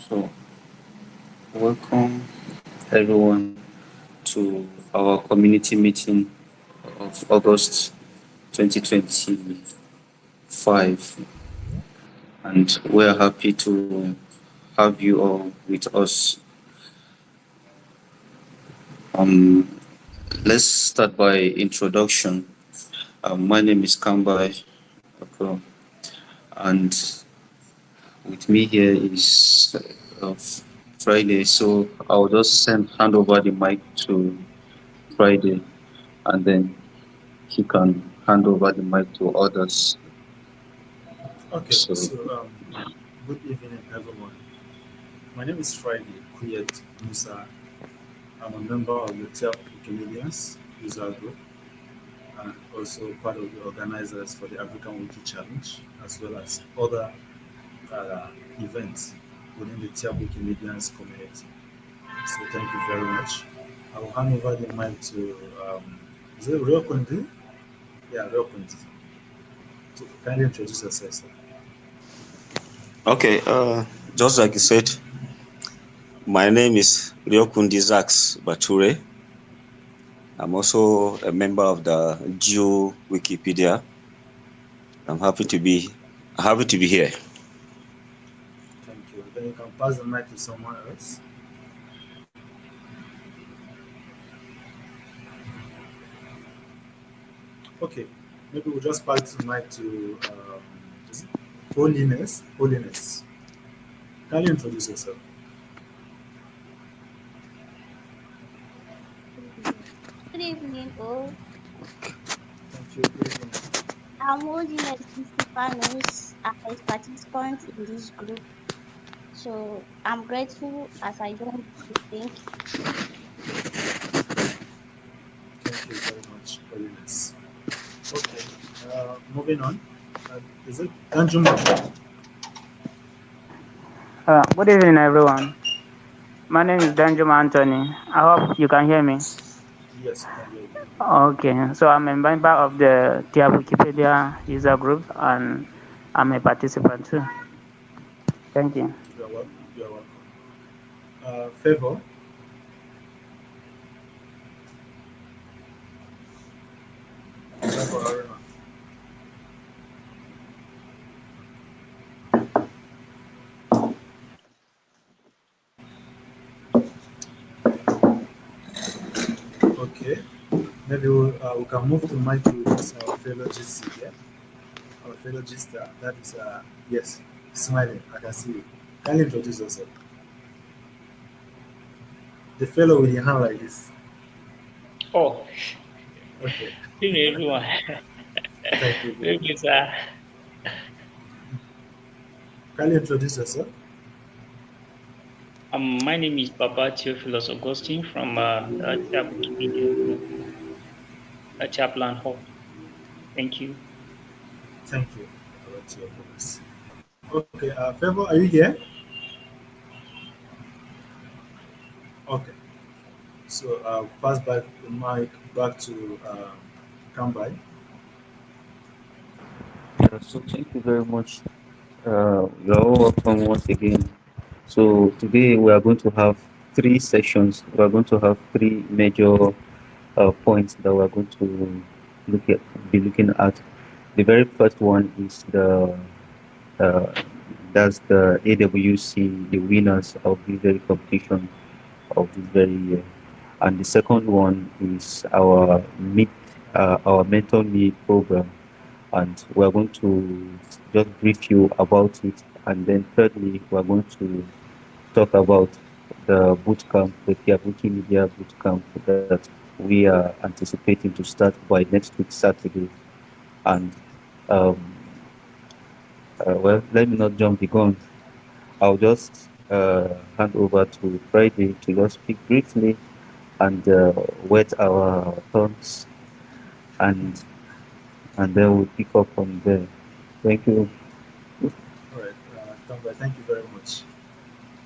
So, welcome everyone to our community meeting of August 2025, and we're happy to have you all with us. Um, let's start by introduction. My name is Kambai, okay, and with me here is Friday. So I'll just hand over the mic to Friday, and then he can hand over the mic to others. Okay, So, good evening, everyone. My name is Friday Kuyet Musa. I'm a member of the Tyap Wikimedians user group and also part of the organizers for the African Wiki Challenge, as well as other uh, events within the Tyap Wikimedians community. So, thank you very much. I will hand over the mic to, is it Real Kundi? Yeah, Real Kundi. To kindly introduce yourself, sir. Okay, just like you said, my name is Ryokundi Zax Bature. I'm also a member of the Geo Wikipedia. I'm happy to be here. Thank you. Then you can pass the mic to someone else. Okay, maybe we'll just pass the mic to is it Holiness. Holiness. Can you introduce yourself? Good evening, all. Thank you. Good evening. I'm Holiness Stephanus as a participant in this group. So I'm grateful as I don't think. Thank you very much, Holiness. Okay, moving on. Is it Danjuma? Good evening, everyone. My name is Benjamin Anthony. I hope you can hear me. Yes, we can hear you. Okay, so I'm a member of the Tyap Wikipedia user group and I'm a participant too. Thank you. You are, you are welcome. Favor. Favor Aruna. Okay, maybe we can move to mic to this our fellow GC here. Our fellow Gista. That is, yes, smiling. I can see you. Can you introduce yourself? The fellow with the hand like this. Oh, Okay. good evening, everyone. Thank you very Thank much. you, sir. Can you introduce yourself? My name is Papa Theophilus Augustine from Tyap Wikimedia Group, Chaplain Hall. Thank you. Thank you. I want to hear from us. Okay, Favor, are you here? Okay. So pass back the mic back to Kambai. so thank you very much. You're all welcome once again. So today we are going to have three sessions. We are going to have three major points that we are going to look at, be looking at. The very first one is uh, that's the AWC, the winners of this very competition of this very year. And the second one is our mentor meet program, and we're going to just brief you about it. And then thirdly, we're going to talk about the boot camp, the Kiabuki Media boot camp that we are anticipating to start by next week Saturday. And um, well, let me not jump the gun. I'll just hand over to Friday to just speak briefly and wet our tongues, and then we'll pick up from there. Thank you. All right, Kambai, thank you very much.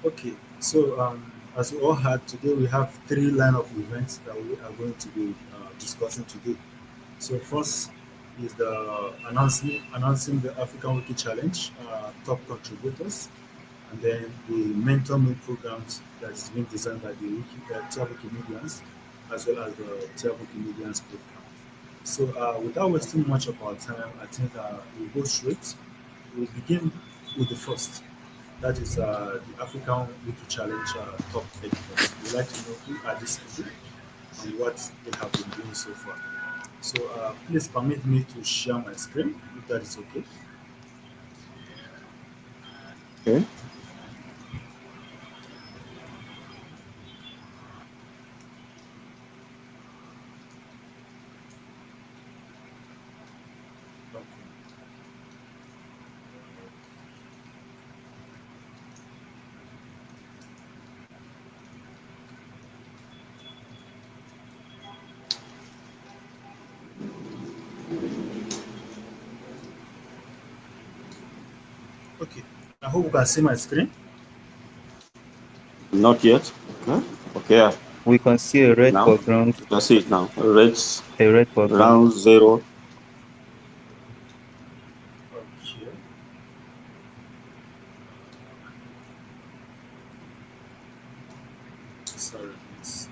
Okay, so as we all had today, we have three line of events that we are going to be discussing today. So first is the announcing the African Wiki Challenge top contributors, and then the mentor me programs that is being designed by the Tyap Wikimedians as well as the Tyap Wikimedians program. So without wasting much of our time, I think we'll go straight. We'll begin with the first. That is the African Wiki Challenge top editors. We'd like to know who are these people and what they have been doing so far. So please permit me to share my screen if that is okay. Okay. Okay. Okay. I hope you can see my screen. Not yet. Okay. Okay. We can see a red Now background, you can see it now. Reds a red background. round zero. Okay. Sorry, please.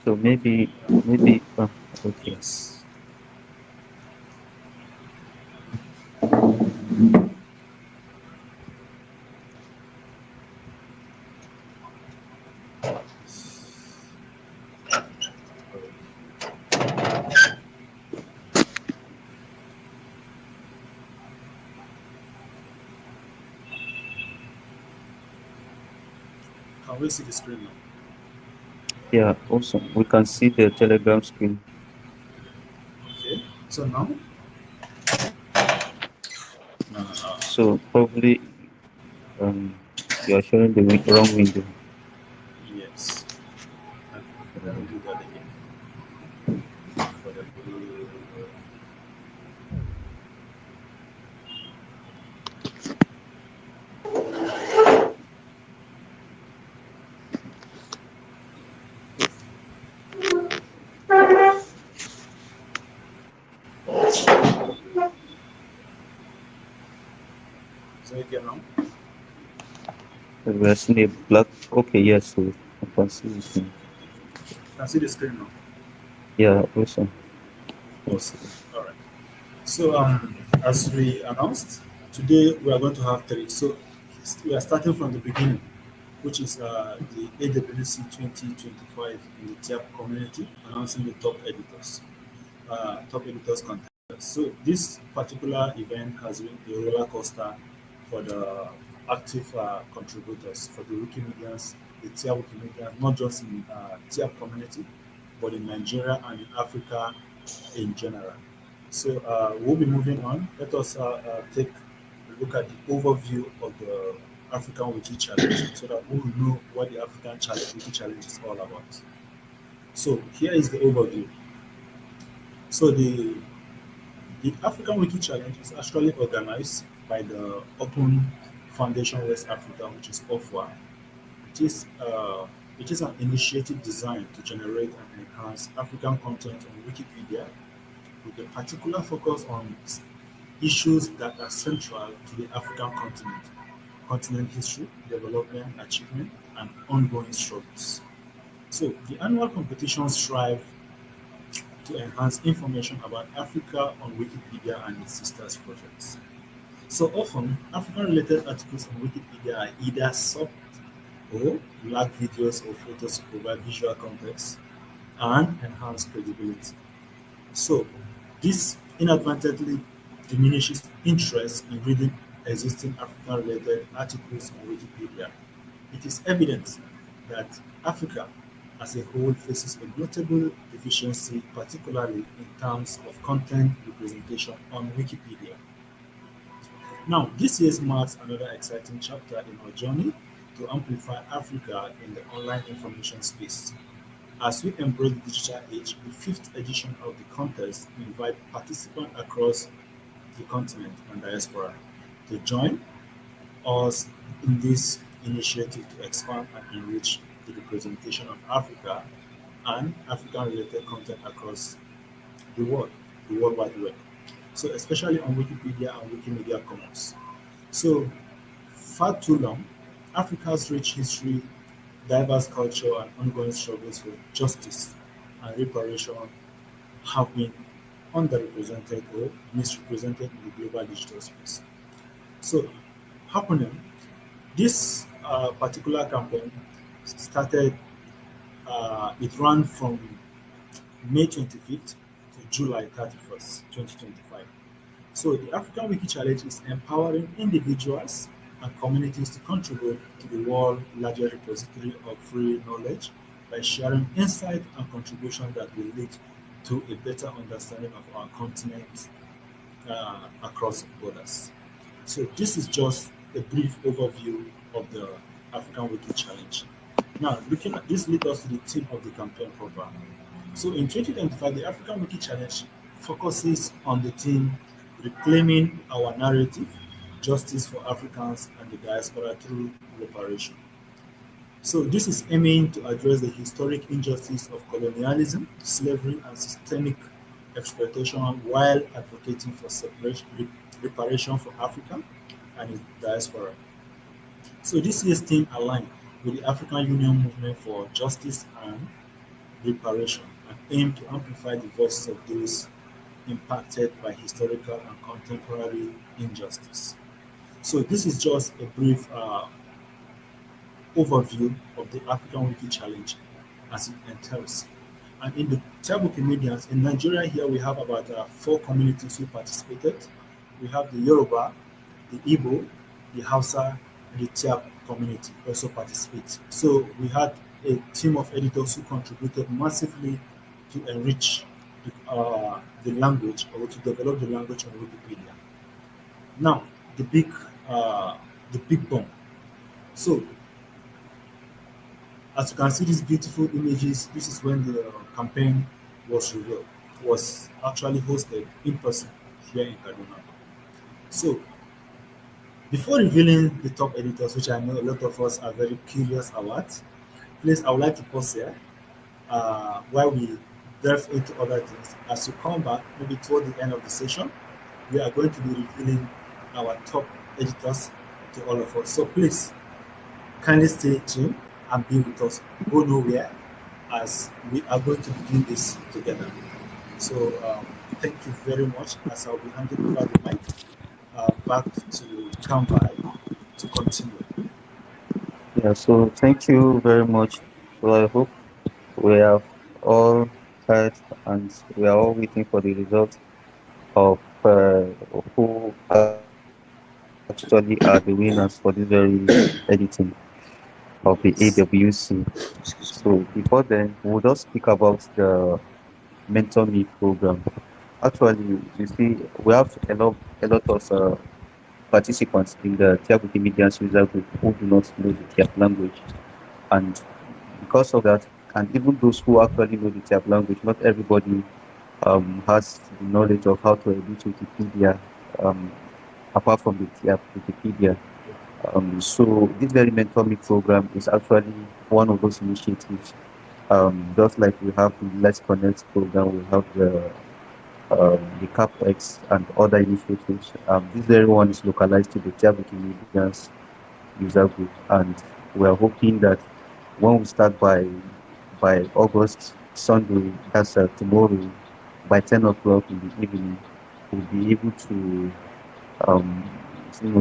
So maybe okay. Yes. Can we see the screen now? Yeah, awesome. We can see the Telegram screen. Okay. So now, So probably um you are showing the wrong window. yes. Okay. Let me do that again. For the so again now. We are seeing a black. Okay, yes, so I can see it now. Can see the screen now. Yeah, awesome. Can Awesome. see it. All right. So as we announced, today we are going to have three. So we are starting from the beginning, which is the AWC 2025 in the TAP community, announcing the top editors contest. So this particular event has been a roller coaster for the active contributors, for the Wikimedians, the TIA Wikimedians, not just in TIA community, but in Nigeria and in Africa in general. So we'll be moving on. Let us take a look at the overview of the African Wiki Challenge so that we will know what the Wiki Challenge is all about. So here is the overview. So the African Wiki Challenge is actually organized by the Open Foundation West Africa, which is OFWA. It is, uh, it is an initiative designed to generate and enhance African content on Wikipedia with a particular focus on issues that are central to the African continent history, development, achievement, and ongoing struggles. So the annual competitions strive to enhance information about Africa on Wikipedia and its sisters projects. So often, African-related articles on Wikipedia are either soft or lack videos or photos to provide visual context and enhance credibility. So this inadvertently diminishes interest in reading existing African-related articles on Wikipedia. It is evident that Africa as a whole faces a notable deficiency, particularly in terms of content representation on Wikipedia. Now, this year marks another exciting chapter in our journey to amplify Africa in the online information space. As we embrace the digital age, the fifth edition of the contest invites participants across the continent and diaspora to join us in this initiative to expand and enrich the representation of Africa and African-related content across the world, the World Wide Web. So especially on Wikipedia and Wikimedia Commons. So far too long, Africa's rich history, diverse culture, and ongoing struggles for justice and reparation have been underrepresented or misrepresented in the global digital space. So, happening, this particular campaign started, it ran from May 25th to July 31st, 2025. So the African Wiki Challenge is empowering individuals and communities to contribute to the world's largest repository of free knowledge by sharing insight and contributions that will lead to a better understanding of our continent across borders. So this is just a brief overview of the African Wiki Challenge. Now, looking at this leads us to the theme of the campaign program. So in 2025, the African Wiki Challenge focuses on the theme reclaiming our narrative, justice for Africans and the diaspora through reparation. So this is aiming to address the historic injustice of colonialism, slavery, and systemic exploitation while advocating for reparation for Africa and its diaspora. So this year's theme aligns with the African Union movement for justice and reparation and aim to amplify the voices of those impacted by historical and contemporary injustice. So this is just a brief overview of the African Wiki Challenge as it entails. And in the Tyap Wikimedians, in Nigeria here we have about four communities who participated. We have the Yoruba, the Igbo, the Hausa, and the Tyap community also participate. So we had a team of editors who contributed massively to enrich the language or to develop the language on Wikipedia. Now, the big, the big bomb. So as you can see these beautiful images, this is when the campaign was revealed, was actually hosted in person here in Kaduna. So before revealing the top editors, which I know a lot of us are very curious about, please I would like to pause here while we delve into other things. As you come back, maybe toward the end of the session, we are going to be revealing our top editors to all of us. So please kindly stay tuned and be with us. Go nowhere as we are going to begin this together. So thank you very much as I'll be handing over the mic back to Kambai to continue. Yeah, so thank you very much. So I hope we have all heard and we are all waiting for the result of who actually are the winners for this very editing of the AWC. So before then, we'll just speak about the Mentor Me program. Actually, you see, we have a lot of participants in the Tyap Wikimedians user group who do not know the Tyap language. And because of that, and even those who actually know the Tyap language, not everybody has the knowledge of how to edit Wikipedia um, apart from the Tyap Wikipedia. So this very Mentor Me program is actually one of those initiatives. Just like we have the Let's Connect program, we have the CapEx and other initiatives. This very one is localized to the Tyap Wikimedians user group, and we are hoping that when we start by August Sunday, that's tomorrow, by 10 o'clock in the evening, we'll be able to um,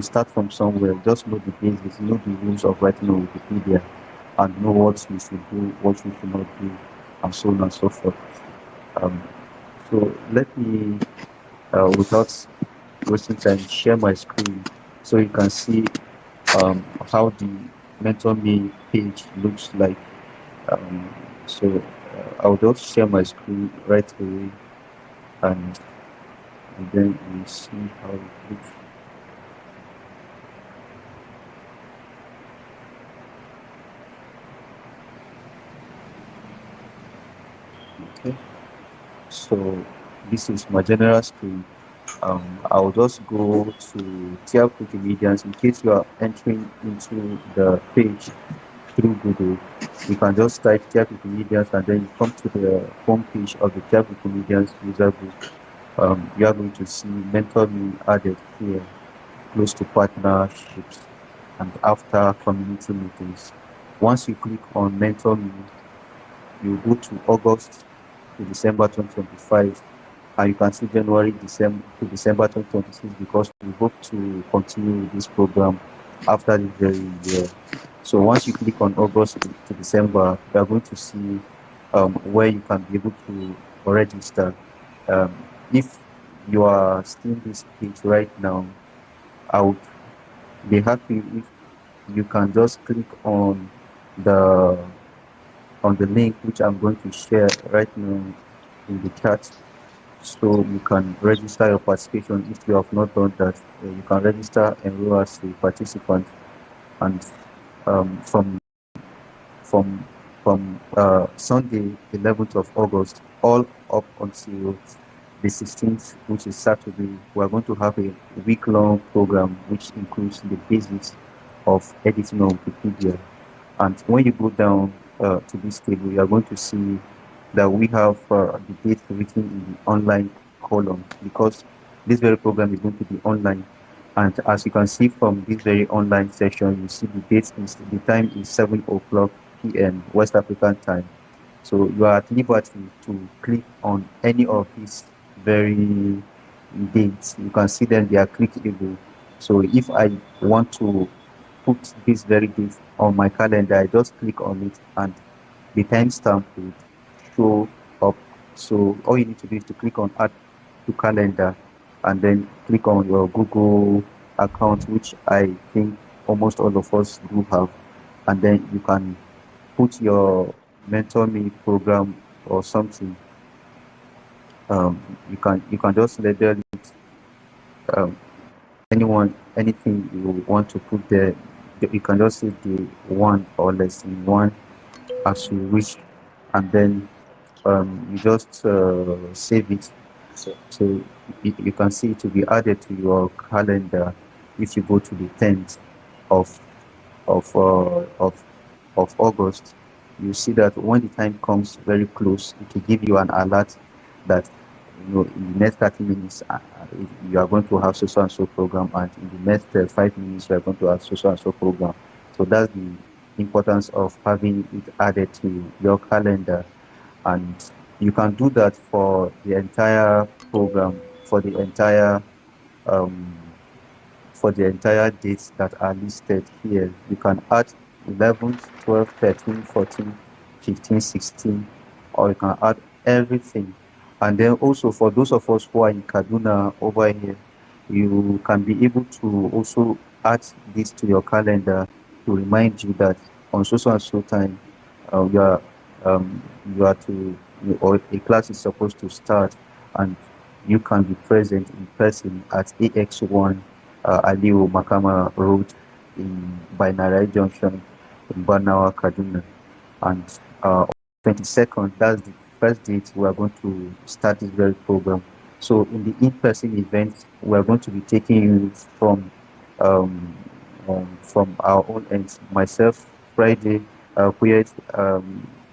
start from somewhere, just know the basics, know the rules of writing on Wikipedia, and know what we should do, what we should not do, and so on and so forth. Um, so let me, without wasting time, share my screen so you can see how the Mentor Me page looks like. Um, so I'll just share my screen right away, and, and then we'll see how it looks. Okay. So this is my general screen. I'll just go to Tyap Wikimedians in case you are entering into the page through Google. You can just type Tyap Wikimedians and then you come to the home page of the Tyap Wikimedians user group. You are going to see mentor me added here, close to partnerships and after community meetings. Once you click on mentor me, you go to August to December 2025, and you can see January to December 2026 because we hope to continue with this program after the very year. So once you click on August to December, you are going to see where you can be able to register. Um, if you are still in this page right now, I would be happy if you can just click the on the link which I'm going to share right now in the chat, so you can register your participation. If you have not done that, you can register, enroll as a participant, and from from Sunday 11th of August all up until the 16th, which is Saturday, we are going to have a week-long program which includes the basics of editing on Wikipedia. And when you go down to this table, you are going to see that we have the date written in the online column, because this very program is going to be online. And as you can see from this very online session, you see the time is 7 o'clock p.m. West African time. So you are at liberty to click on any of these very dates. You can see them, they are clickable. So if I want to put this very date on my calendar, I just click on it and the timestamp will show up. So all you need to do is to click on add to calendar and then click on your Google account, which I think almost all of us do have, and then you can put your mentor me program or something. You can just label it um, anything you want to put there. You can just say the one or lesson one as you wish, and then you just save it. So you can see it will be added to your calendar if you go to the 10th of of uh, of of August. You see that when the time comes very close, it will give you an alert that in the next 30 minutes you are going to have so and so program, and in the next 5 minutes you are going to have so and so program. So that's the importance of having it added to your calendar, and you can do that for the entire program, um, for the entire dates that are listed here. You can add 11th, 12th, 13th, 14th, 15th, 16th, or you can add everything. And then also for those of us who are in Kaduna over here, you can be able to also add this to your calendar to remind you that on so and so time uh, you are um, you are to or a class is supposed to start, and you can be present in person at AX1 Aliu Makama Road in Binary Junction in Banawa, Kaduna. And 22nd, that's the first date we are going to start this very program. So in the in-person event, we are going to be taking you um, from our own ends. Myself, Friday, Kuyet,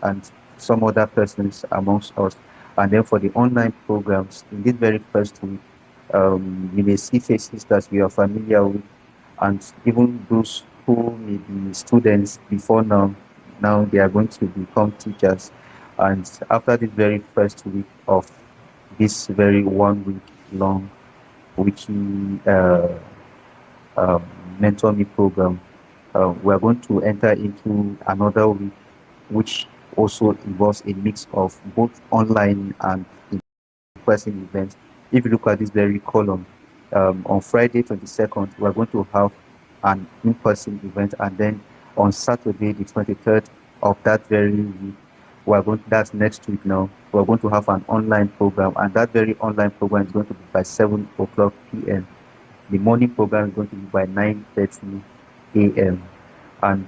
and some other persons amongst us. And then for the online programs, in this very first week, you may see faces that we are familiar with, and even those who may be students before now they are going to become teachers. And after this very first week of this very 1 week long wiki um, mentor me program, we are going to enter into another week which also involves a mix of both online and in-person events. If you look at this very column, on Friday 22nd, we're going to have an in-person event, and then on Saturday the 23rd of that very week, that's next week now, we're going to have an online program, and that very online program is going to be by 7 o'clock p.m. The morning program is going to be by 9:30 a.m. And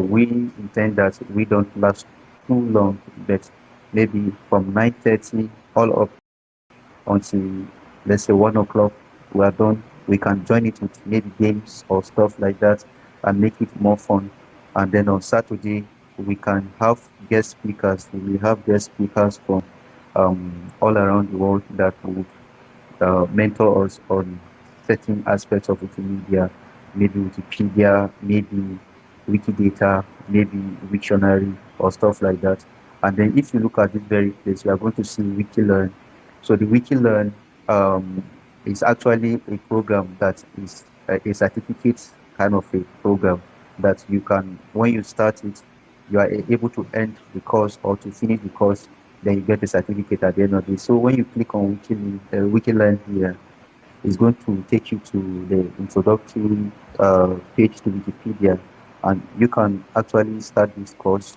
we intend that we don't last too long, but maybe from 9:30 all up until let's say 1 o'clock, we are done. We can join it with maybe games or stuff like that and make it more fun. And then on Saturday, we can have guest speakers. We have guest speakers from all around the world that would mentor us on certain aspects of Wikimedia, maybe Wikipedia, maybe Wikidata, maybe Wiktionary or stuff like that. And then if you look at this very place, you are going to see WikiLearn. So the WikiLearn is actually a program that is a certificate kind of a program that you can, when you start it, you are able to end the course or to finish the course, then you get a certificate at the end of it. So when you click on WikiLearn here, it's going to take you to the introductory page to Wikipedia, and you can actually start this course.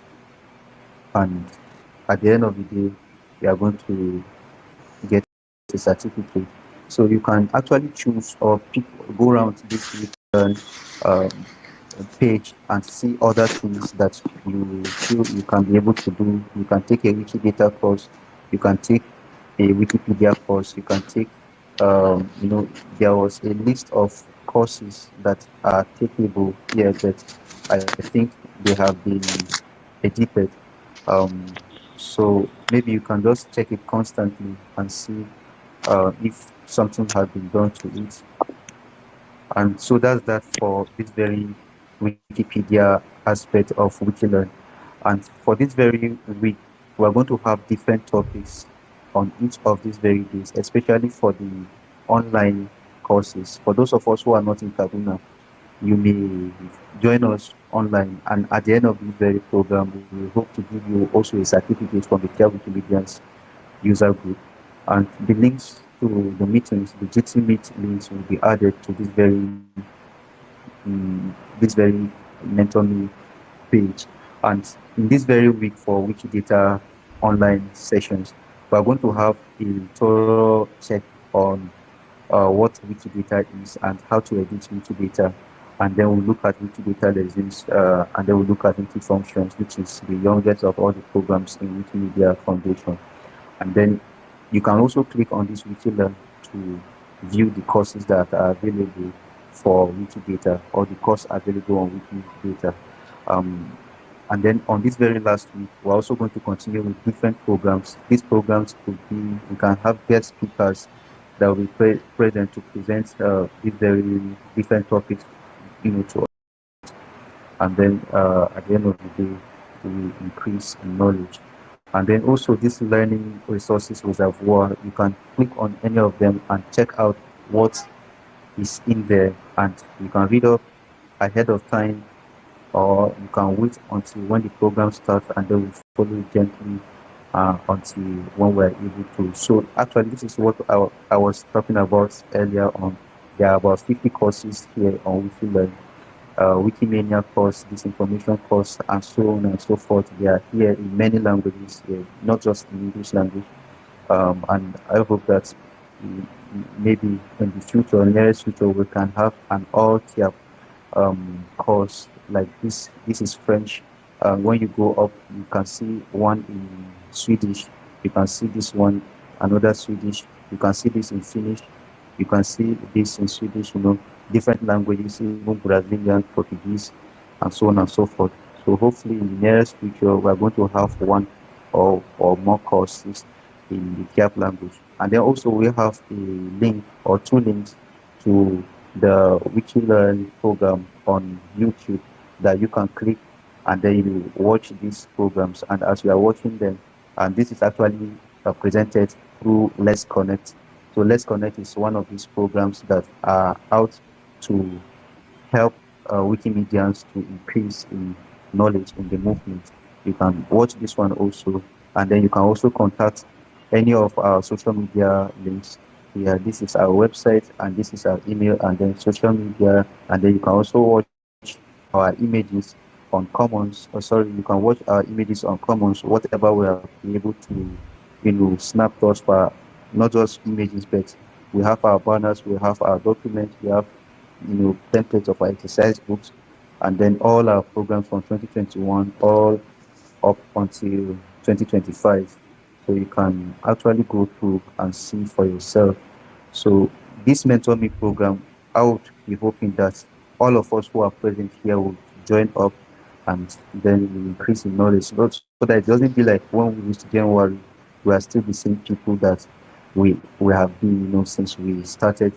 And at the end of the day, you are going to get a certificate. So you can actually choose or pick, go around this WikiLearn um, page and see other things that you feel you can be able to do. You can take a Wikidata course, you can take a Wikipedia course, you can take, there was a list of courses that are takeable here, but I think they have been edited. Um, so maybe you can just check it constantly and see if something has been done to it. And so that's that for this very Wikipedia aspect of Wikilearn. And for this very week, we're going to have different topics on each of these very days, especially for the online courses. For those of us who are not in Kaduna, you may join us online, and at the end of this very program, we hope to give you also a certificate from the Wikimedians user group. And the links to the meetings, the GT Meet links will be added to this very mentor me page. And in this very week for Wikidata online sessions, we are going to have a thorough check on what Wikidata is and how to edit Wikidata. And then we'll look at Wikidata lessons, and then we'll look at Wiki functions, which is the youngest of all the programs in Wikimedia Foundation. And then you can also click on this Wikilearn to view the courses that are available for Wikidata or the course available on Wikidata. And then on this very last week, we're also going to continue with different programs. These programs could be, we can have guest speakers that will be present to present these very different topics, to us. And then at the end of the day, we increase in knowledge. And then also this learning resources reservoir, you can click on any of them and check out what is in there, and you can read up ahead of time, or you can wait until when the program starts and then we follow gently until when we're able to. So actually this is what I was talking about earlier on. There are about 50 courses here on WikiLearn. Wikimania course, disinformation course, and so on and so forth. They are here in many languages, not just in English language. And I hope that maybe in the future, nearest future, we can have an all Tyap course like this. This is French. When you go up, you can see one in Swedish. You can see this one, another Swedish. You can see this in Finnish. You can see this in Swedish, different languages, even Brazilian, Portuguese, and so on and so forth. So hopefully in the nearest future, we're going to have one or more courses in the Tyap language. And then also we have a link or two links to the WikiLearn program on YouTube that you can click, and then you watch these programs. And as you are watching them, and this is actually presented through Let's Connect. So Let's Connect is one of these programs that are out to help Wikimedians to increase in knowledge in the movement. You can watch this one also, and then you can also contact any of our social media links. Yeah, this is our website, and this is our email, and then social media, and then you can also watch our images on Commons. You can watch our images on Commons, whatever we are able to, snap those for, not just images, but we have our banners, we have our documents, we have, templates of our exercise books, and then all our programs from 2021, all up until 2025. So you can actually go through and see for yourself So this mentor me program, I would be hoping that all of us who are present here will join up, and then we increase in knowledge, so that it doesn't be like when we reach January, we are still the same people that we have been, since we started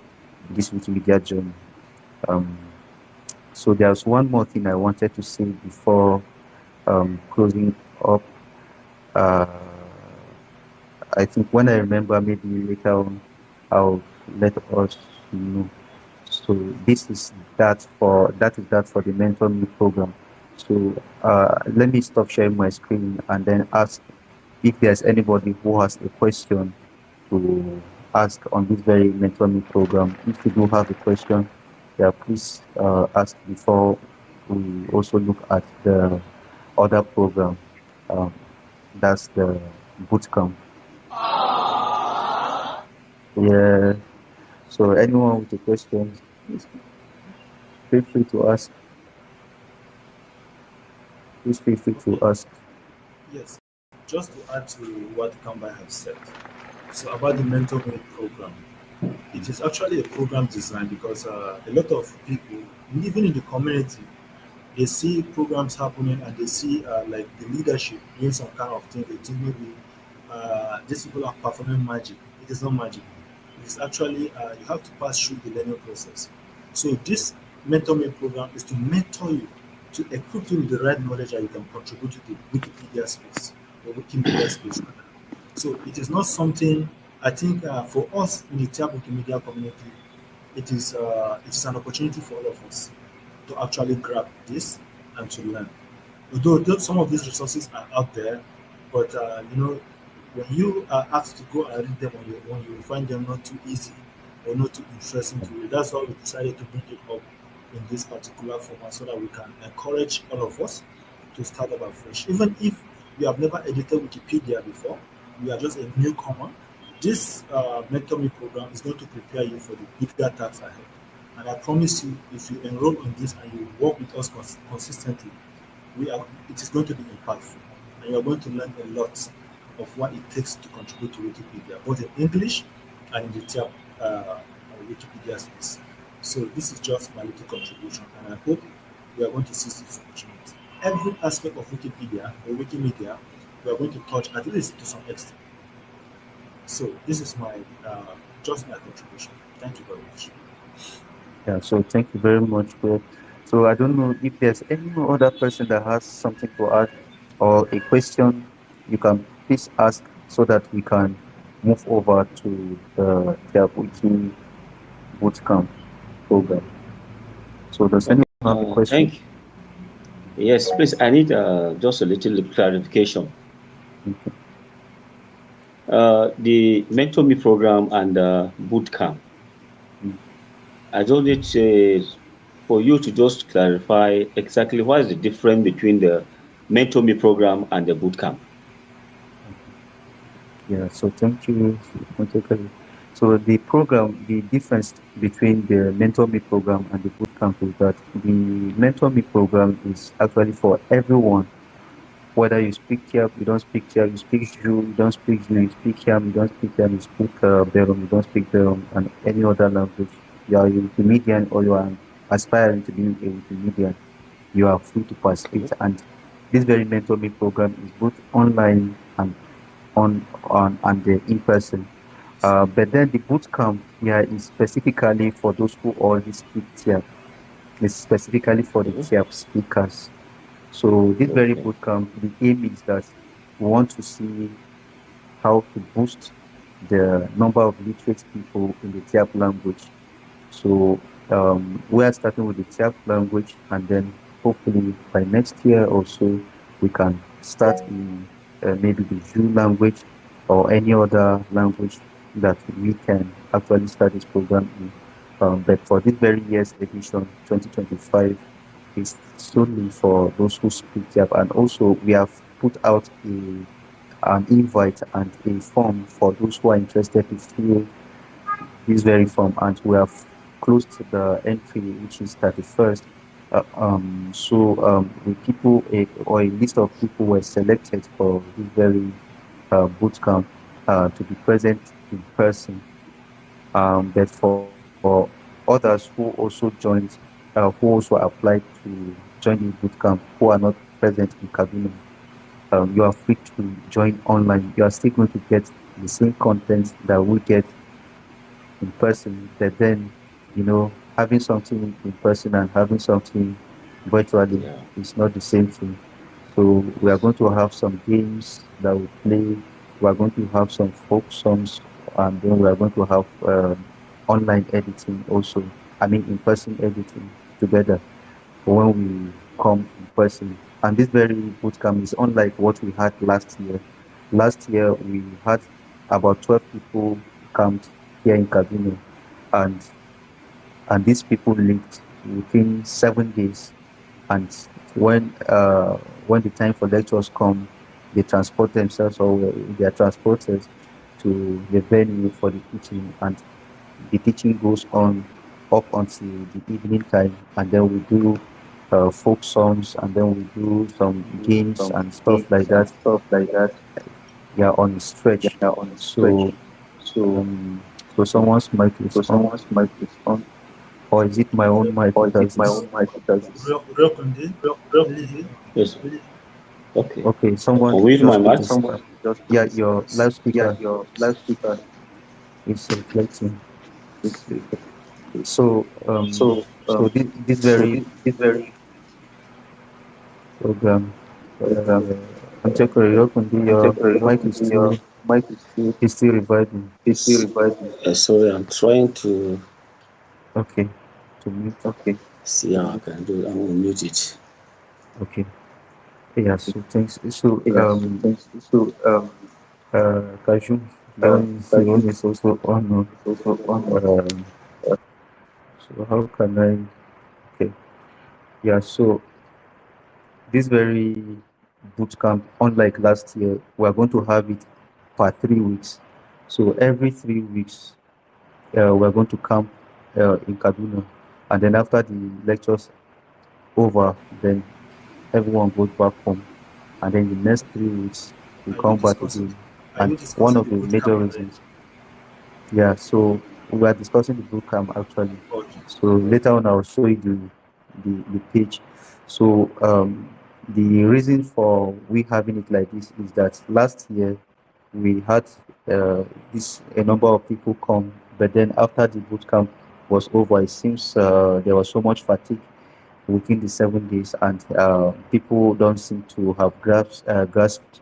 this Wikimedia journey. Um, so there's one more thing I wanted to say before closing up. Uh, I think when I remember, maybe later on, I'll let us know. So that is that for the mentor me program. So let me stop sharing my screen and then ask if there's anybody who has a question to ask on this very mentor me program. If you do have a question, yeah, please ask before we also look at the other program. Um, that's the bootcamp. Yeah. So anyone with a question, please feel free to ask. Please feel free to Okay, ask. yes. Just to add to what Kamba has said. So about the mentoring program, it is actually a program designed because a lot of people, even in the community, they see programs happening and they see like the leadership doing some kind of thing. They think maybe these people are performing magic. It is not magic. It is actually you have to pass through the learning process. So this mentoring program is to mentor you, to equip you with the right knowledge that you can contribute to the Wikipedia space or Wikimedia space. So it is not something I think for us in the Tyap Wikimedia community, it is an opportunity for all of us to actually grab this and to learn. Although some of these resources are out there, but when you are asked to go and read them on your own, you will find them not too easy or not too interesting to read. That's why we decided to bring it up in this particular format so that we can encourage all of us to start up afresh. Even if you have never edited Wikipedia before, you are just a newcomer, this Mentor Me program is going to prepare you for the bigger tasks ahead. And I promise you, if you enroll in this and you work with us consistently, it is going to be impactful. And you are going to learn a lot of what it takes to contribute to Wikipedia, both in English and in the TAP Wikipedia space. So this is just my little contribution, and I hope we are going to seize this opportunity. Every aspect of Wikipedia or Wikimedia, we are going to touch at least to some extent. So this is my just my contribution. Thank you very much. Yeah, so thank you very much, bro. So I don't know if there's any other person that has something to add or a question you can please ask so that we can move over to the Wiki Bootcamp program. So does Okay. anyone have a question? Thank you. Yes, please. I need just a little clarification. Okay. The Mentor Me program and boot camp. Mm. I just need for you to just clarify exactly what is the difference between the Mentor Me program and the boot camp. Yeah, so thank you. So the program, the difference between the Mentor Me program and the bootcamp is that the Mentor Me program is actually for everyone, whether you speak Tiap, you don't speak Tiap, you speak Ju, you don't speak Ju, you speak Yam, you don't speak Yam, you speak Berum, you don't speak Berum, and any other language. You are a Wikimedian or you are aspiring to be a Wikimedian, you are free to participate. Okay. And this very Mentor Me program is both online and on and the in person. But then the boot camp here is specifically for those who already speak Tiap. It's specifically for the Okay. Tiap speakers. So this very Okay. boot camp, the aim is that we want to see how to boost the number of literate people in the Tiap language. So we are starting with the Tiap language, and then hopefully by next year or so, we can start in maybe the Zulu language or any other language that we can actually start this program in. But for this very year's edition, 2025, is solely for those who speak Tiap, and also we have put out an invite and a form for those who are interested to fill this very form, and we have closed the entry, which is 31st. The people or a list of people were selected for this very boot camp to be present in person. But for others who also who also applied to join the bootcamp, who are not present in Kaduna, you are free to join online. You are still going to get the same content that we get in person, but then, having something in person and having something virtually Yeah. is not the same thing. So we are going to have some games that we play. We are going to have some folk songs, and then we are going to have online editing also. I mean, in-person editing together when we come in person. And this very bootcamp is unlike what we had last year. Last year we had about 12 people camped here in Kaduna, and these people lived within 7 days. And when the time for lectures come, they transport themselves, or they are transported to the venue for the teaching, and the teaching goes on up until the evening time, and then we do folk songs, and then we do some games and stuff like that. Yeah, on stretch. So um so someone's mic is on, or is it my own mic because it's Real Kunde, really? Yes. Okay. okay? Someone With my just put match. his yeah, your Yes. loudspeaker is reflecting. So this very program, Antekore Yokundi, your mic is still reviving. Sorry, I'm trying to Okay, to mute. see how I can do it. I'm gonna mute it. Okay, yeah. So thanks. So Kajun, your own is also on. Um, so how can I? Okay, yeah. So this very boot camp, unlike last year, we are going to have it per 3 weeks. So every 3 weeks, we're going to camp in Kaduna, and then after the lectures over, then everyone goes back home, and then the next 3 weeks we Are you come back discussing again. are you And one discussing of the the boot camp major already? reasons, yeah, so we are discussing the boot camp actually. Okay. So later on I'll show you the page. So the reason for we having it like this is that last year we had this a number of people come, but then after the boot camp was over, it seems there was so much fatigue within the 7 days, and people don't seem to have grasped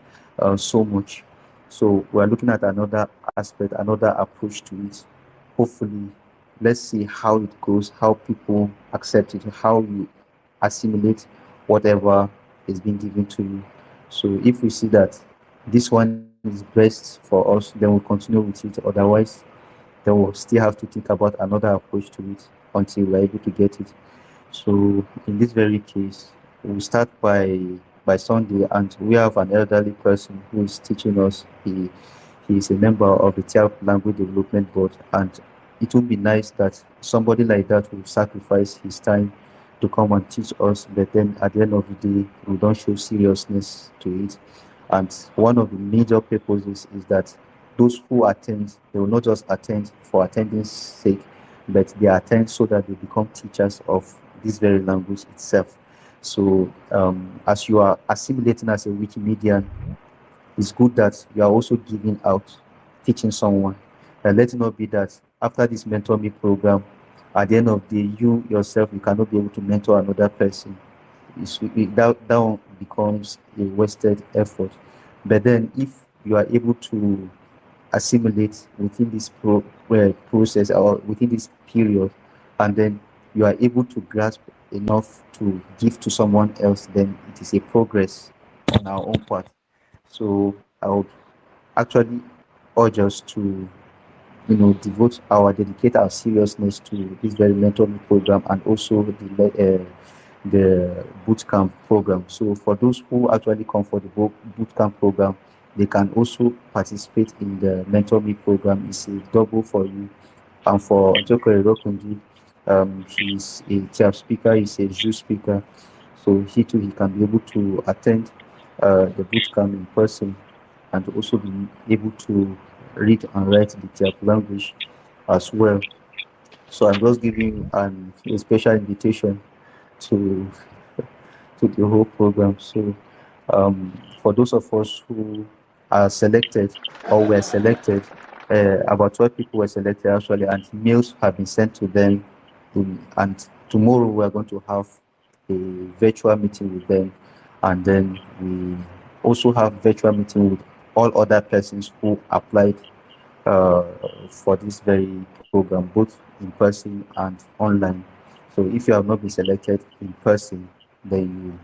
so much. So we're looking at another aspect, another approach to it. Hopefully, let's see how it goes, how people accept it, how you assimilate whatever is being given to you. So if we see that this one is best for us, then we'll continue with it. Otherwise, then we'll still have to think about another approach to it until we're able to get it. So in this very case, we start by Sunday, and we have an elderly person who is teaching us. He is a member of the Tyap Language Development Board, and it would be nice that somebody like that will sacrifice his time to come and teach us. But then at the end of the day, we don't show seriousness to it. And one of the major purposes is that those who attend, they will not just attend for attending's sake, but they attend so that they become teachers of this very language itself. So, as you are assimilating as a Wikimedian, it's good that you are also giving out, teaching someone. And let it not be that after this mentor me program, at the end of the day, you yourself, you cannot be able to mentor another person. That one becomes a wasted effort. But then, if you are able to assimilate within this process, or within this period, and then you are able to grasp enough to give to someone else, then it is a progress on our own part. So I would actually urge us to, dedicate our seriousness to this very mentoring program, and also the boot camp program. So for those who actually come for the boot camp program, they can also participate in the mentor me program. It's a double for you. And for Joko Erokundi, he's a TAP speaker, he's a JU speaker. So he too, he can be able to attend the boot camp in person, and also be able to read and write the TAP language. as well. So I'm just giving a special invitation to the whole program. So for those of us who are selected or were selected, about 12 people were selected actually, and mails have been sent to them. And tomorrow we are going to have a virtual meeting with them, and then we also have virtual meeting with all other persons who applied uh, for this very program, both in person and online. So if you have not been selected in person, then you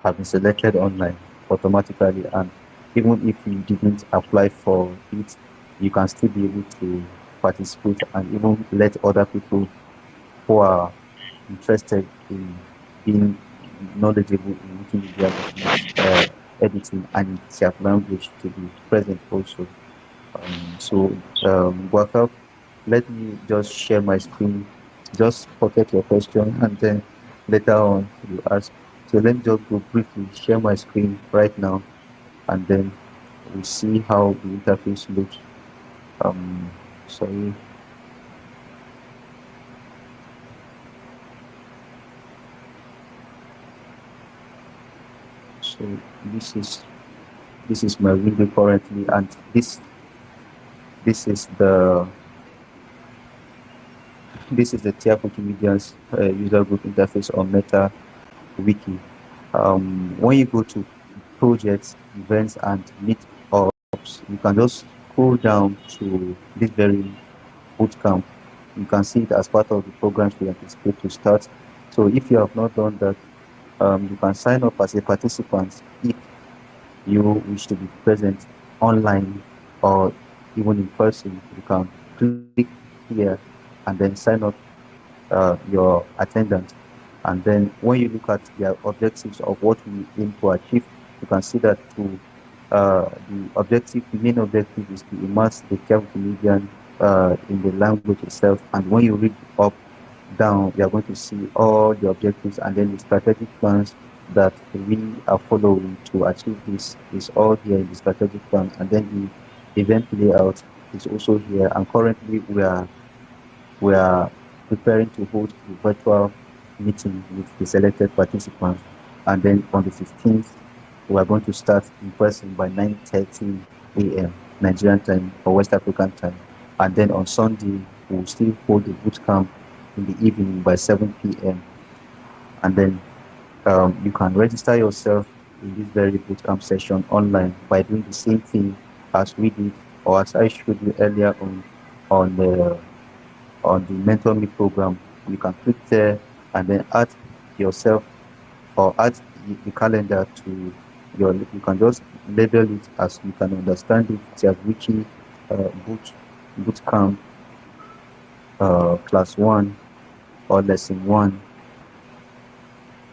have been selected online automatically. And even if you didn't apply for it, you can still be able to participate and even let other people who are interested in being knowledgeable in Wikimedia documents editing and in Tyap language to be present also. Welcome. Let me just share my screen. Just pocket your question and then later on you ask. So let me just go briefly share my screen right now and then we'll see how the interface looks. Um, sorry. So this is this is my window currently, and this is the Tyap Wikimedians user group interface on Meta Wiki. When you go to projects, events, and meetups, you can just scroll down to this very bootcamp. You can see it as part of the programs we anticipate to start. So if you have not done that, you can sign up as a participant if you wish to be present online or even in person. You can click here and then sign up your attendance. And then when you look at the objectives of what we aim to achieve, you can see that the main objective is to immerse the Celtic comedian in the language itself. And when you read up down, you are going to see all the objectives and then the strategic plans that we are following to achieve this is all here in the strategic plan. And then the event layout is also here. And currently we are preparing to hold a virtual meeting with the selected participants. And then on the 15th, we are going to start in person by 9:30 a.m. Nigerian time or West African time. And then on Sunday, we'll still hold the boot camp in the evening by 7 p.m. And then you can register yourself in this very bootcamp session online by doing the same thing as we did or as I showed you earlier on the on the Mentor Me program. You can click there and then add yourself or add the calendar to your. You can just label it as you can understand it. It's a Wiki boot camp class 1 or lesson 1,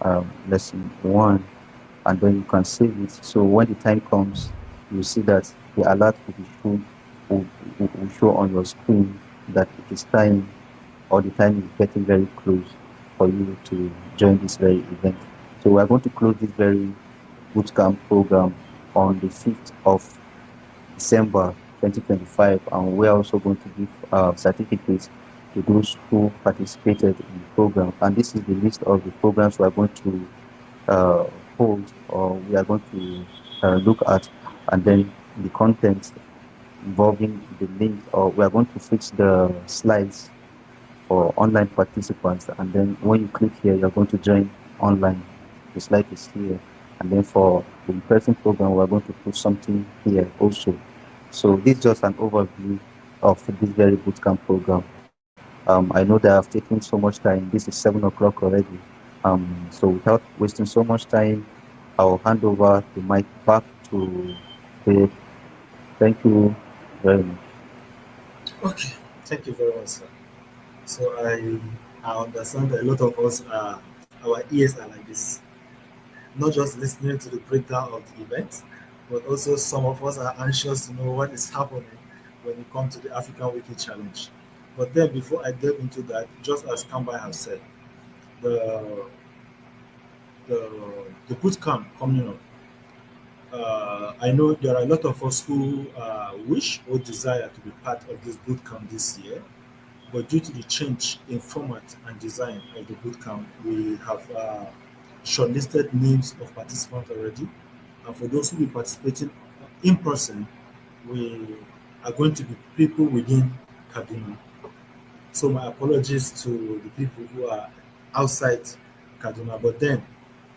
and then you can save it. So when the time comes, you see that the alert will be shown will show on your screen that it is time or the time is getting very close for you to join this very event. So we are going to close this very bootcamp program on the 5th of December 2025, and we're also going to give certificates to those who participated in the program. And this is the list of the programs we are going to hold or we are going to look at, and then the content involving the link, or we are going to fix the slides for online participants. And then when you click here, you're going to join online. The slide is here. And then for the in-person program, we're going to put something here also. So this is just an overview of this very bootcamp program. I know that I've taken so much time. This is 7 o'clock already. So without wasting so much time, I'll hand over the mic back to Dave. Thank you very much. Okay, thank you very much, sir. So I understand that a lot of us are our ears are like this, not just listening to the breakdown of the event, but also some of us are anxious to know what is happening when it comes to the African Wiki Challenge. But then before I delve into that, just as Kamba has said, the the the boot camp coming up. I know there are a lot of us who wish or desire to be part of this boot camp this year. but due to the change in format and design of the bootcamp, we have shortlisted names of participants already. And for those who will be participating in person, we are going to be people within Kaduna. So my apologies to the people who are outside Kaduna. But then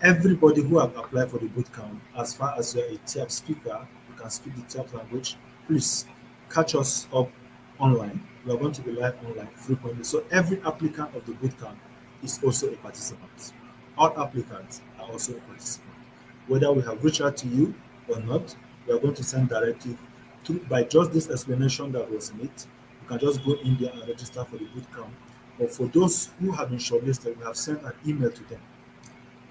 everybody who have applied for the bootcamp, as far as you're a TAP speaker, you can speak the TAP language, please catch us up online. We are going to be live online frequently. So every applicant of the bootcamp is also a participant. All applicants are also a participant. Whether we have reached out to you or not, we are going to send directive to, by just this explanation that was in it. You can just go in there and register for the bootcamp. But for those who have been shortlisted, we have sent an email to them.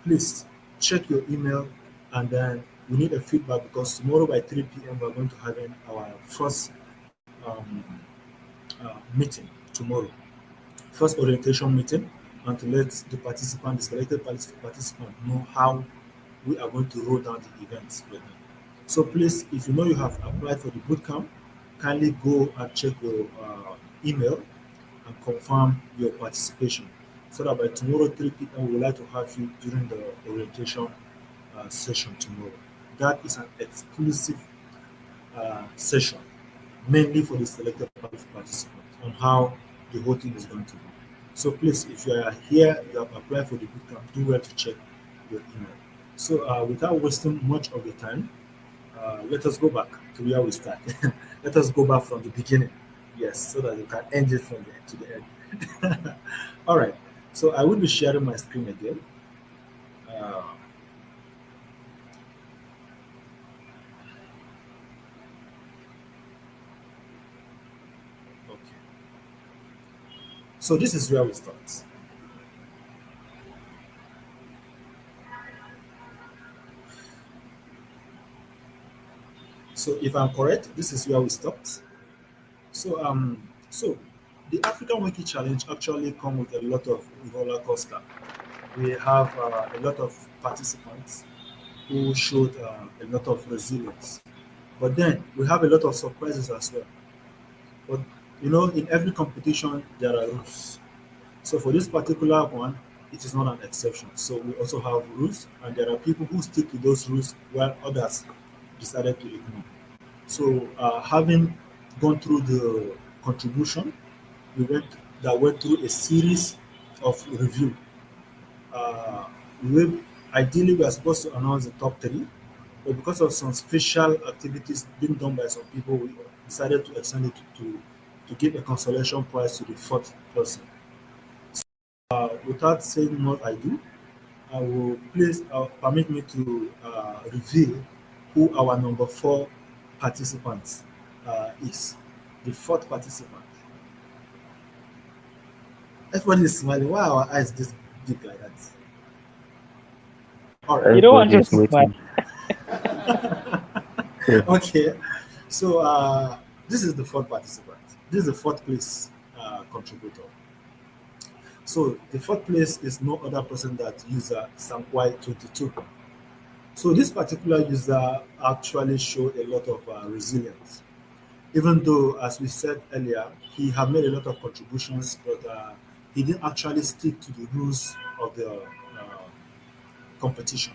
Please check your email, and then we need a feedback because tomorrow by 3 p.m. we're going to have our first um, meeting tomorrow, first orientation meeting, and to let the participant, the selected participant, know how we are going to roll down the events with them. So please, if you know you have applied for the bootcamp, kindly go and check your email and confirm your participation so that by tomorrow 3 p.m. we would like to have you during the orientation session tomorrow. That is an exclusive session mainly for the selected participants on how the whole thing is going to be. So please, if you are here, you have applied for the bootcamp, do well to check your email. So without wasting much of the time, let us go back to where we start. Let us go back from the beginning. Yes, so that you can end it from the end to the end. All right. So I will be sharing my screen again. Uh, okay. So this is where we start. So if I'm correct, this is where we stopped. So the African Wiki Challenge actually come with a lot of roller coaster. We have a lot of participants who showed a lot of resilience, but then we have a lot of surprises as well. But you know, in every competition there are rules. So for this particular one, it is not an exception. So we also have rules, and there are people who stick to those rules while others decided to ignore. So having gone through the contribution, we went that went through a series of review. Uh, we ideally we are supposed to announce the top three, but because of some special activities being done by some people, we decided to extend it to give a consolation prize to the fourth person. Without saying more I do, I will please permit me to reveal who our number four participant is. The fourth participant. Everybody is smiling. Why are our eyes this big like that? All right. You don't want Everybody to is smile. waiting. Yeah. Okay. So this is the fourth participant. This is the fourth place contributor. So the fourth place is no other person that user Sankwai22. So this particular user actually showed a lot of resilience. Even though, as we said earlier, he had made a lot of contributions, but he didn't actually stick to the rules of the competition.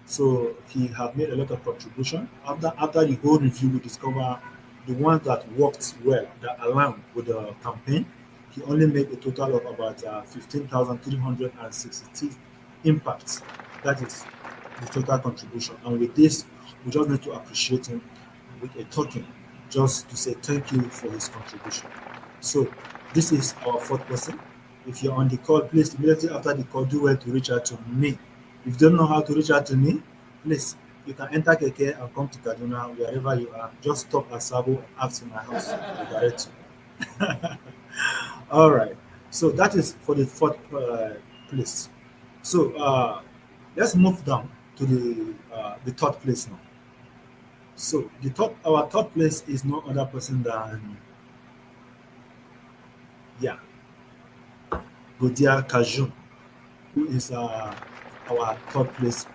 So he had made a lot of contribution. After the whole review, we discover the ones that worked well, that aligned with the campaign. He only made a total of about 15,360 impacts. That is the total contribution. And with this, we just need to appreciate him with a token, just to say thank you for his contribution. So this is our fourth person. If you're on the call, please immediately after the call, do well to reach out to me. If you don't know how to reach out to me, please you can enter Keke and come to Kaduna wherever you are. Just stop at Sabo and ask in my house. I'll direct you. All right. So that is for the fourth place. So let's move down to the third place now. So our third place is no other person than yeah, Godia Kajun, who is our third place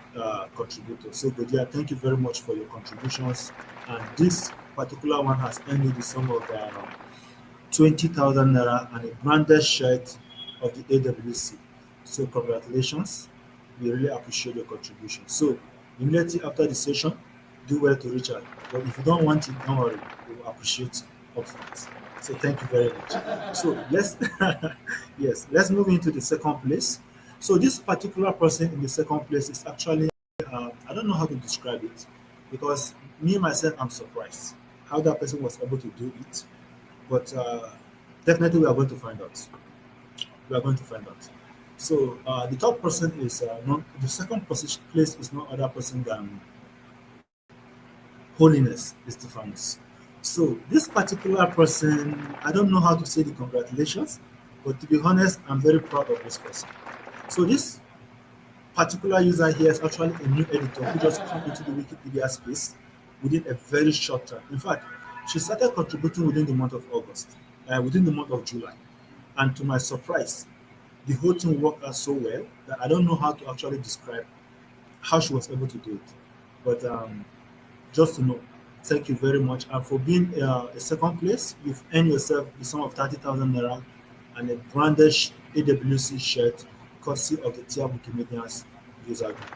contributor. So Godia, thank you very much for your contributions. And this particular one has earned you the sum of 20,000 naira and a branded shirt of the AWC. So congratulations. We really appreciate your contribution. So immediately after the session, do well to reach out. But if you don't want it, don't worry. We will appreciate upfront. So thank you very much. So let's yes, let's move into the second place. So this particular person in the second place is actually I don't know how to describe it because me myself I'm surprised how that person was able to do it. But definitely we are going to find out. We are going to find out. So the top person is not the second position place is no other person than Holiness Stephanus. So this particular person, I don't know how to say the congratulations, but to be honest, I'm very proud of this person. So this particular user here is actually a new editor who just came into the Wikipedia space within a very short time. In fact, she started contributing within the month of August, within the month of July. And to my surprise, the whole thing worked out so well that I don't know how to actually describe how she was able to do it. But just to know, thank you very much. And for being a second place, you've earned yourself the sum of 30,000 naira and a branded AWC shirt courtesy of the Tyap Wikimedians user group.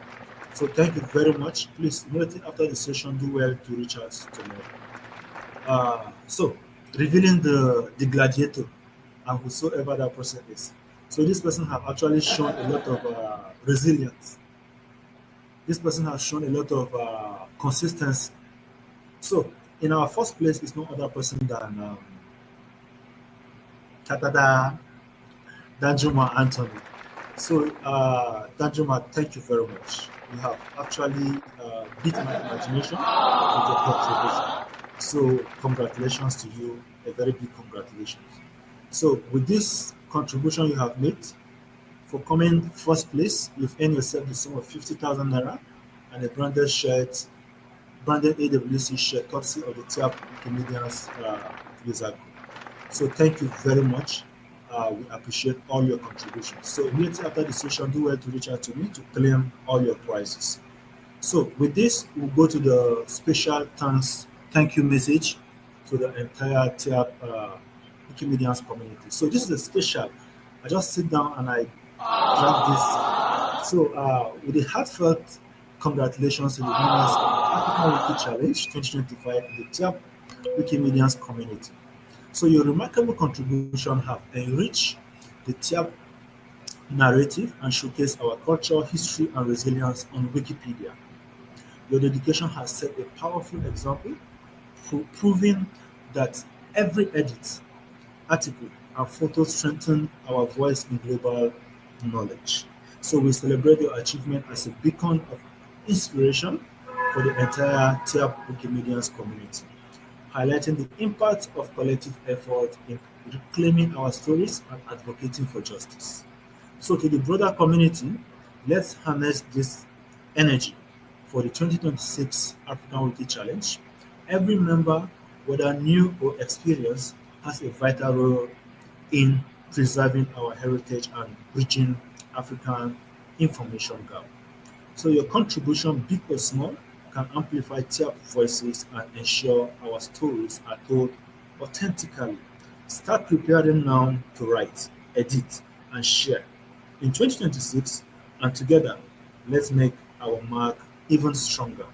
So thank you very much. Please, immediately after the session, do well to reach out to me. So, revealing the gladiator and whosoever that person is. So this person have actually shown a lot of resilience. This person has shown a lot of consistency. So in our first place is no other person than Tatada Danjuma Anthony. So Danjuma, thank you very much. You have actually beat my imagination with your contribution. So congratulations to you, a very big congratulations. So with this contribution you have made, for coming first place, you've earned yourself the sum of 50,000 naira and a branded shirt, branded AWC shirt, courtesy of the Tyap Comedians user group. So thank you very much. We appreciate all your contributions. So immediately after the session, do well to reach out to me to claim all your prizes. So with this, we'll go to the special thank you message to the entire Tyap Wikimedians community. So this is a special. I just sit down and I draft this. So with a heartfelt congratulations to the winners of the African Wiki Challenge 2025 in the Tyap Wikimedians community. So your remarkable contribution have enriched the Tyap narrative and showcased our culture, history, and resilience on Wikipedia. Your dedication has set a powerful example, proving that every edit, article, and photo strengthen our voice in global knowledge. So we celebrate your achievement as a beacon of inspiration for the entire Tyap Wikimedians community, highlighting the impact of collective effort in reclaiming our stories and advocating for justice. So to the broader community, let's harness this energy for the 2026 African Wiki Challenge. Every member, whether new or experienced, has a vital role in preserving our heritage and bridging African information gap. So your contribution, big or small, can amplify Tyap voices and ensure our stories are told authentically. Start preparing now to write, edit, and share. In 2026, and together, let's make our mark even stronger,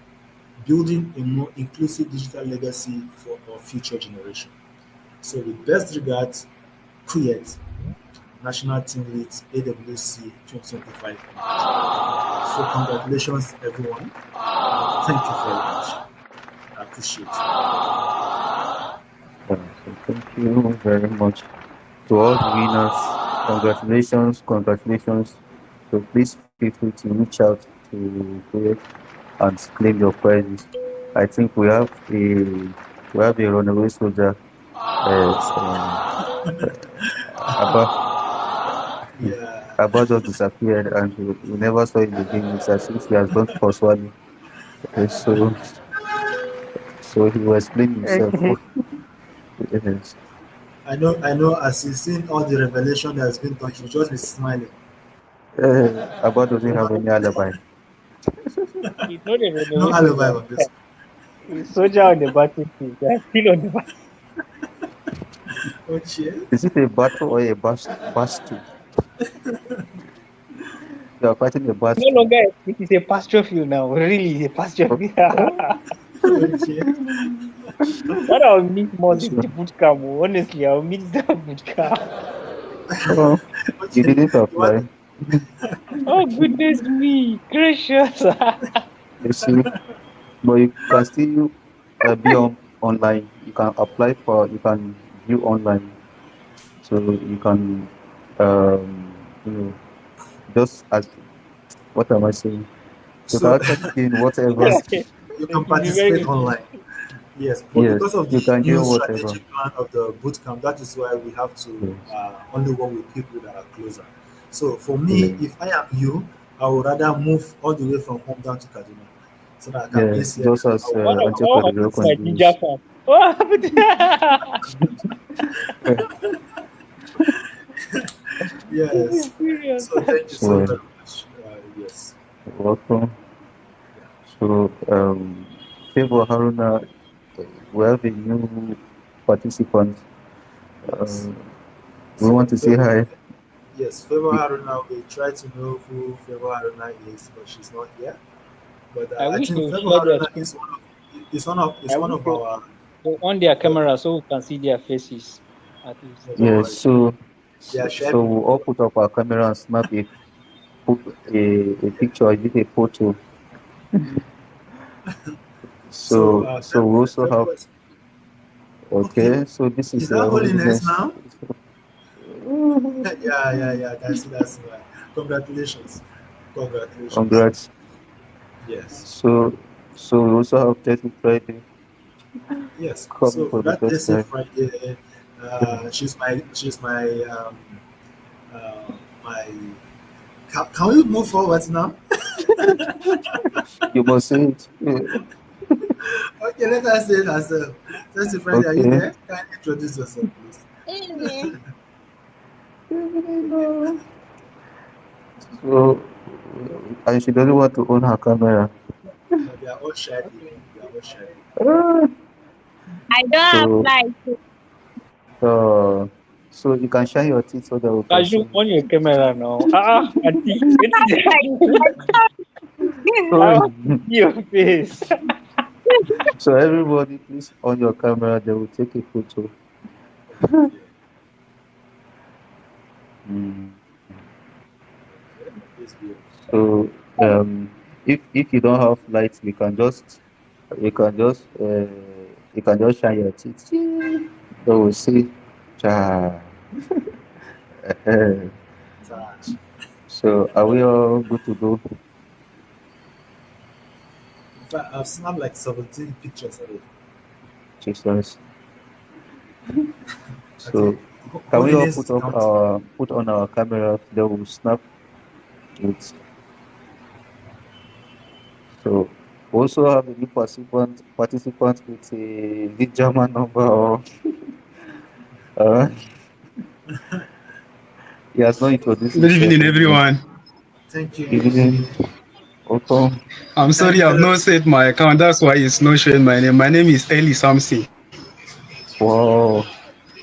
building a more inclusive digital legacy for our future generation. So with best regards, Kuyet, National Team Lead AWC 2025. So congratulations everyone. Thank you very much. I appreciate it. So thank you very much to all the winners. Congratulations, congratulations. So please feel free to reach out to Kuwait and claim your prizes. I think we have a runaway soldier. Abba Yeah, Abba just disappeared and we never saw him again. It's as if he has gone for swallowing. So he will explain himself. Okay. Yes. I know. As you've seen all the revelation that has been done, you just be smiling. Abba doesn't No, have any alibi. He's not a no runaway alibi soldier. on this. He's soldier on the battlefield. They're still on the Okay. Is it a battle or a battle? You are fighting a It's no battle. longer it is a pasture field now. Really, a pasture Oh, field. oh. Okay. What I'll miss most is So, the boot camp. Honestly, I'll miss the boot camp. oh, you Okay. didn't You want apply. Oh goodness me, gracious! You see, but you can still be online. You can apply for. You can view online, so you can you know just as what am I saying? You can so actually gain you whatever. can you It can will be very participate good. online. Yes, but Yes, because of the you can new gain whatever. strategic plan of the bootcamp, that is why we have to Yes, only work with people that are closer. So for me, yes, if I am you, I would rather move all the way from home down to Kaduna so that I can yes. base here. Just as Auntie What Kodoro happened to my ginger continues. farm? What happened? Yes. Serious. So thank you so So very much. Yes. welcome. Yeah. So Favor Haruna, we have a new participant. Yes. Uh, we So want to say favor. hi. Yes, Favor Y- Haruna. We try to know who Favor Haruna is, but she's not here. But I I wish they think would Favor share their Haruna screen. is I one wish of they our would on their the, camera so we can see their faces at least. no, don't Yes. worry. So They are so, shy so people. we'll all put up our camera and snap a picture, give a photo. So So we also have Favor is okay. okay. So this Is is that holiness holiness. now? Yeah. I can see that smile. Congratulations. Congratulations. Congrats. Yes. So we also have Tessie Friday Yes. coming So for for the that first Thursday time. Friday, she's my uh, my. Can we move forward now? You must say it. Okay, let us say it ourselves. Thursday Friday, are you Okay. there? Can you introduce yourself, please? Evening. So and she doesn't want to own her camera. No, they are all shy people. They are all shy people. Ah, I don't have so light. uh, so you can shine your teeth so that we can see Kaju, you. on your camera now. Auntie, what is Light. that? I So want to see your face. so everybody please on your camera. They will take a photo. Okay, Mm. okay. Please be okay. So if you don't have lights, you can just shine your teeth. So we'll see. Cha. Eh. So, So are we all good to go? in fact, I've snapped like 17 pictures already. Jesus. Okay, So can we all holiness is counting. put on our cameras? They will snap it. So we also have a new participant with the German number. Or, uh, he has not introduced Good himself evening, again. everyone. Thank you. Good Good evening. evening. Welcome. I'm Can sorry you I've tell not us? set my account. That's why it's not showing my name. My name is Eli Samson. Wow.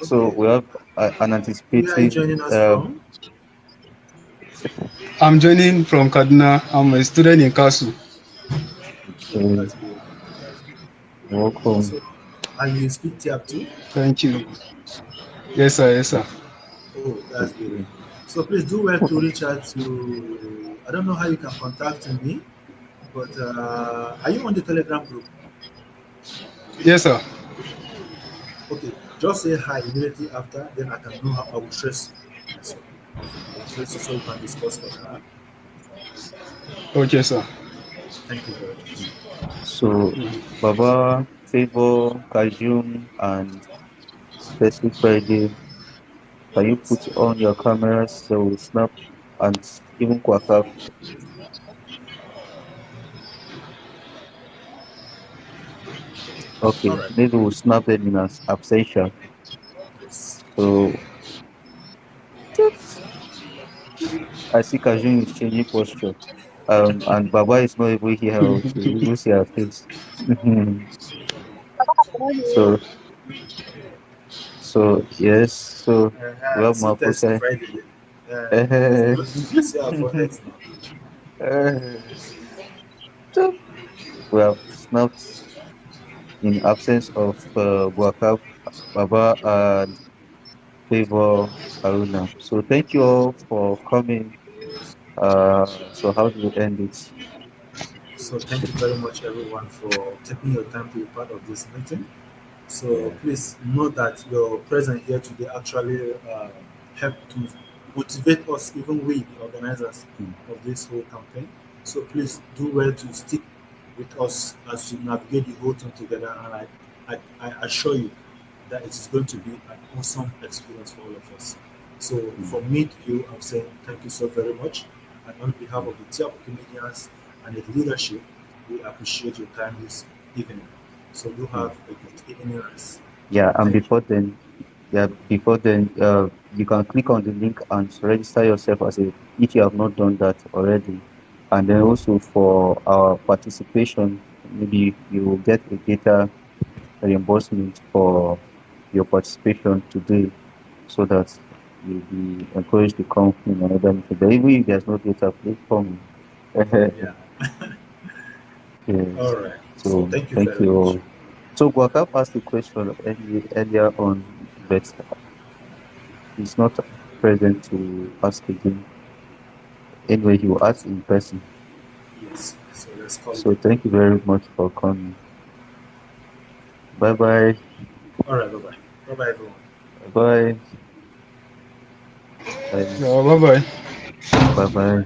So Okay, we have an where are you anticipating. joining us from? I'm joining from Kaduna. I'm a student in Kasu. Oh, Okay, that's beautiful. That's beautiful. welcome. So, and you speak Tyap too? Thank you. Yes, sir. Yes, sir. Oh, that's beautiful. Okay. So please do well to reach out to. I don't know how you can contact me, but are you on the Telegram group? Yes, sir. Okay, just say hi immediately after, then I can know how I will trace you myself. I will trace you so we can discuss further. Huh? Okay, sir. Thank you very much. So Baba, Favor, Kajum, and Tessie Friday, can you Yes. put on your cameras? They will snap and even Kwaka. All Okay, right. maybe we'll snap them in as absentia. Yes. So I see Kajun is changing posture. And Baba is not even here to even see her face. Mhm. So So yes, so we have See, test Mapusa. Friday. Uh, See our foreheads now. so we have snapped in absence of Wakab, Baba, and Favor Haruna. So thank you all for coming. So how do we end it? So thank you very much, everyone, for taking your time to be part of this meeting. So Yeah. please know that your presence here today actually helped to motivate us, even we, the organizers Mm, of this whole campaign. So please do well to stick with us as we navigate the whole thing together. And I assure you that it is going to be an awesome experience for all of us. So mm, from me to you, I'm saying thank you so very much. And on behalf mm, of the Tyap comedians and the leadership, we appreciate your time this evening. So you mm. have a good evening rest. Yeah, and Thank you. before then, you can click on the link and register yourself as a if you have not done that already. And then also for our participation, maybe you will get a data reimbursement for your participation today, so that you'll be encouraged to come in another meeting. But even if there's no data, please come. Yeah. Yes. All right. So So thank you thank very you much. all. So Gwakap asked a question earlier on, but he's not present to ask again. Anyway, he will ask in person. Yes. So let's call it So a day. thank you very much for coming. Bye bye. All right. Bye bye. Bye bye, everyone. Bye bye. Yeah, bye bye. Bye bye.